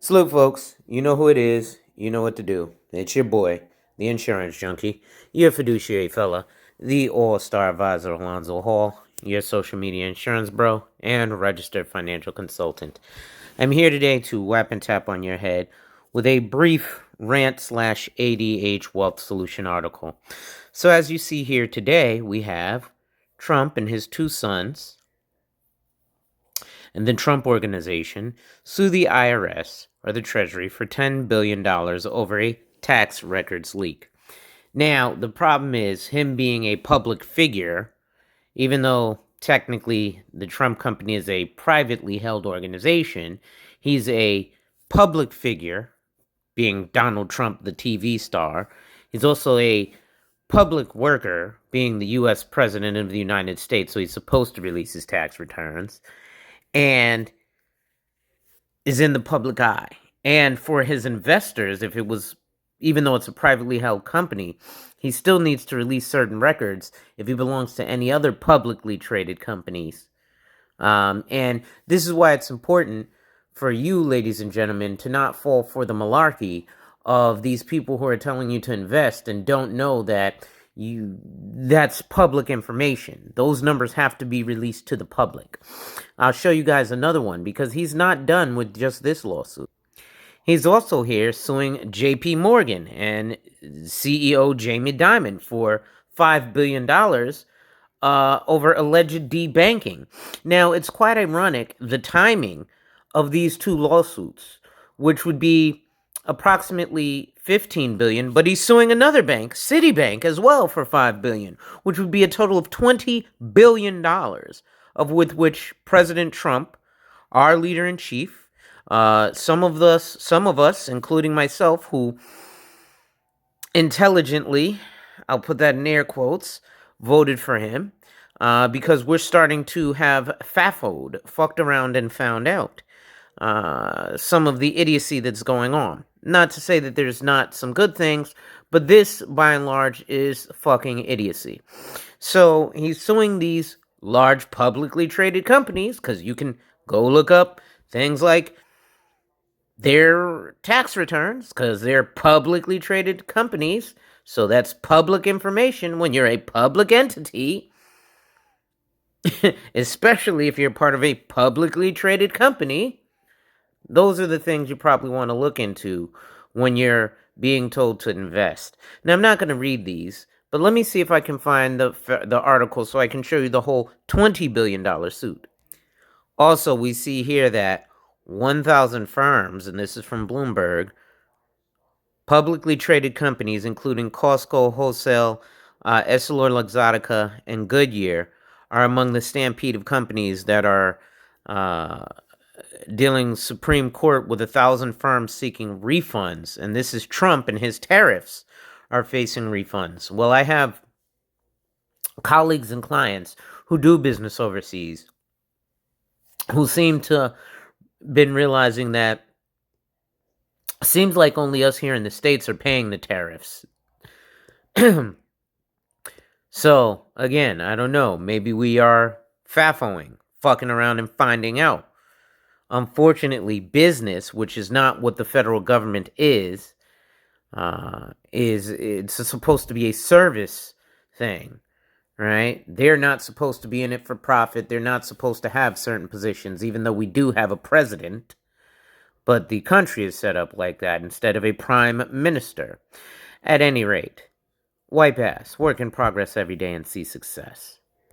Salute, folks. You know who it is. You know what to do. It's your boy, the insurance junkie, your fiduciary fella, the all-star advisor Alonzo Hall, your social media insurance bro, and registered financial consultant. I'm here today to whap and tap on your head with a brief rant/ADH wealth solution article. So as you see here today, we have Trump and his two sons and the Trump Organization sue the IRS or the Treasury for $10 billion over a tax records leak. Now, the problem is him being a public figure, even though technically the Trump company is a privately held organization, he's a public figure, being Donald Trump, the TV star. He's also a public worker, being the U.S. President of the United States, so he's supposed to release his tax returns, and is in the public eye. And for his investors, even though it's a privately held company, he still needs to release certain records if he belongs to any other publicly traded companies. And this is why it's important for you, ladies and gentlemen, to not fall for the malarkey of these people who are telling you to invest and don't know that that's public information. Those numbers have to be released to the public. I'll show you guys another one because he's not done with just this lawsuit. He's also here suing JP Morgan and CEO Jamie Dimon for $5 billion over alleged debanking. Now, it's quite ironic, the timing of these two lawsuits, which would be approximately $15 billion, but he's suing another bank, Citibank, as well for $5 billion, which would be a total of $20 billion, of which President Trump, our leader-in-chief, some of us, including myself, who intelligently, I'll put that in air quotes, voted for him, because we're starting to have FAFO'd, fucked around and found out, some of the idiocy that's going on. Not to say that there's not some good things, but this, by and large, is fucking idiocy. So he's suing these large publicly traded companies, because you can go look up things like their tax returns, because they're publicly traded companies. So that's public information when you're a public entity, especially if you're part of a publicly traded company. Those are the things you probably want to look into when you're being told to invest. Now, I'm not going to read these, but let me see if I can find the article so I can show you the whole $20 billion suit. Also, we see here that 1,000 firms, and this is from Bloomberg, publicly traded companies, including Costco, Wholesale, EssilorLuxottica, and Goodyear, are among the stampede of companies that are dealing Supreme Court with 1,000 firms seeking refunds. And this is Trump and his tariffs are facing refunds. Well, I have colleagues and clients who do business overseas who seem to been realizing that seems like only us here in the States are paying the tariffs. So, again, I don't know. Maybe we are FAFOing, fucking around and finding out. Unfortunately, business, which is not what the federal government is it's supposed to be a service thing, right? They're not supposed to be in it for profit. They're not supposed to have certain positions, even though we do have a president. But the country is set up like that instead of a prime minister. At any rate, wipe ass, work in progress every day, and see success.